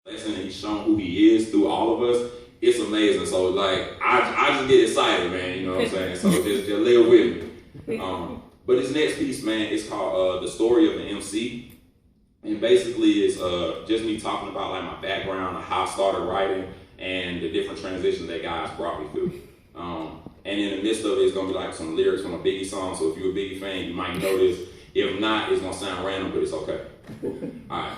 lesson and he's shown who he is through all of us. It's amazing. So like I just get excited, man. You know what I'm saying? So just live with me. But this next piece, man, it's called The Story of the MC. And basically it's just me talking about like my background, how I started writing, and the different transitions that guys brought me through. And in the midst of it, it's gonna be like some lyrics from a Biggie song. So if you're a Biggie fan, you might know this. If not, it's gonna sound random, but it's okay. All right.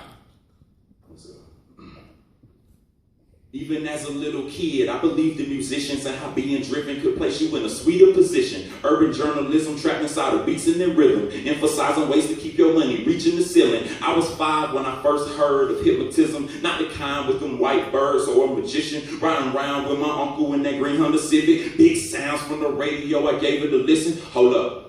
Even as a little kid, I believed in musicians and how being driven could place you in a sweeter position. Urban journalism trapped inside of beats and then rhythm, emphasizing ways to keep your money reaching the ceiling. I was 5 when I first heard of hypnotism, not the kind with them white birds or a magician. Riding around with my uncle in that green Honda Civic. Big sounds from the radio, I gave it a listen. Hold up.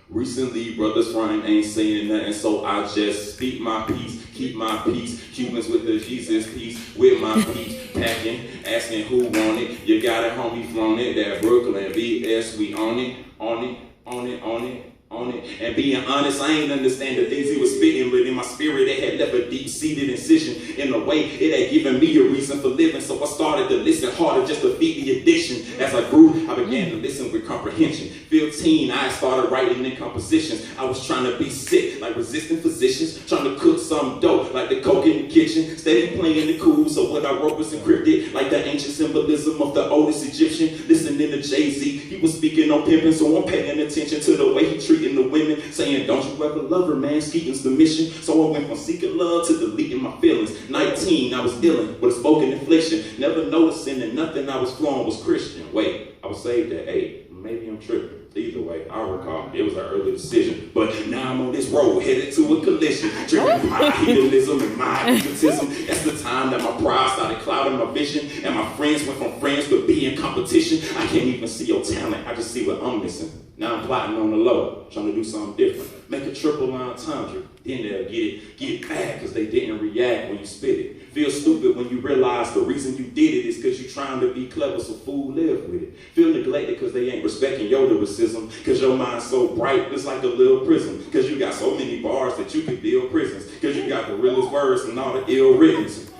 Recently, brothers frontin' ain't saying nothing, so I just speak my peace, keep my peace. Cubans with the Jesus peace, with my peace, packing, asking who want it. You got it, homie, flown it. That Brooklyn BS, we on it, on it, on it, on it. On it. And being honest, I ain't understand the things he was spitting, but in my spirit it had left a deep-seated incision. In a way, it had given me a reason for living, so I started to listen harder just to feed the addiction. As I grew, I began to listen with comprehension. 15, I started writing in compositions. I was trying to be sick, like resistant physicians, trying to cook some dough, like the coke in the kitchen, steady playing the cool, so what I wrote was encrypted, like the ancient symbolism of the oldest Egyptian. Listening to Jay-Z, he was speaking on pimping, so I'm paying attention to the way he treated the women, saying, don't you ever love her, man, Skeeting's the mission. So I went from seeking love to deleting my feelings. 19, I was dealing with a spoken infliction, never noticing that nothing I was flowing was Christian. Wait, I was saved at 8. Maybe I'm tripping. Either way, I recall it was an early decision. But now I'm on this road, headed to a collision. Driven by hedonism and my egotism. That's the time that my pride started clouding my vision. And my friends went from friends to being competition. I can't even see your talent, I just see what I'm missing. Now I'm plotting on the low, trying to do something different. Make a triple entendre. Then they'll get it mad because they didn't react when you spit it. Feel stupid when you realize the reason you did it is because you're trying to be clever, so fool live with it. Feel neglected because they ain't respecting your lyricism, because your mind's so bright, it's like a little prison. Because you got so many bars that you could build prisons. Because you got the realest words and all the ill writtens.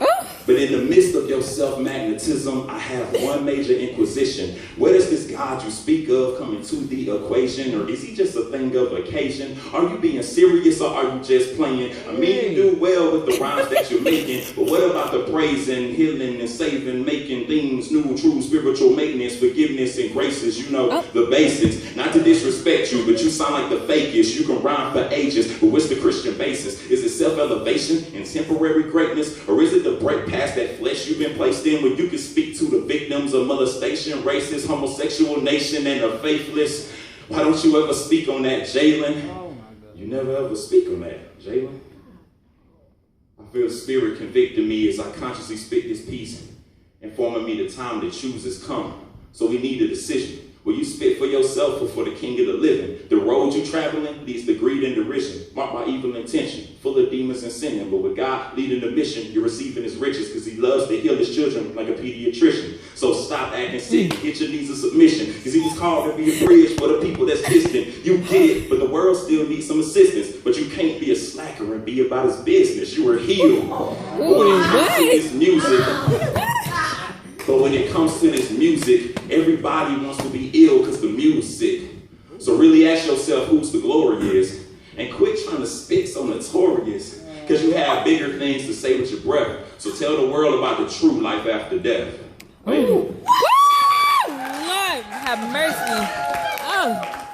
But in the midst of your self-magnetism, I have one major inquisition. Where does this God you speak of come into the equation? Or is he just a thing of occasion? Are you being serious or are you just playing? I mean, you do well with the rhymes that you're making, but what about the praising, healing, and saving, making things new, true, spiritual maintenance, forgiveness, and graces? You know, the basics. Not to disrespect you, but you sound like the fakest. You can rhyme for ages, but what's the Christian basis? Is it self-elevation and temporary greatness? Or is it the break past that flesh you've been placed in where you can speak to the victims of molestation, racist, homosexual nation, and the faithless? Why don't you ever speak on that, Jalen? Oh my God. You never ever speak on that, Jalen. I feel the spirit convicting me as I consciously spit this piece, informing me the time to choose has come. So we need a decision. Will you spit for yourself or for the king of the living? The road you're traveling leads to greed and derision, marked by evil intention, full of demons and sin. But with God leading the mission, you're receiving his riches because he loves to heal his children like a pediatrician. So stop acting sick, get your knees of submission, because he was called to be a bridge for the people that's distant. You get it, but the world still needs some assistance. But you can't be a slacker and be about his business. You were healed. But when it comes to this music, but when it comes to this music, everybody wants to be ill because the music. So really ask yourself whose the glory is. And quit trying to spit so notorious, because you have bigger things to say with your breath. So tell the world about the true life after death. Lord, have mercy. Oh.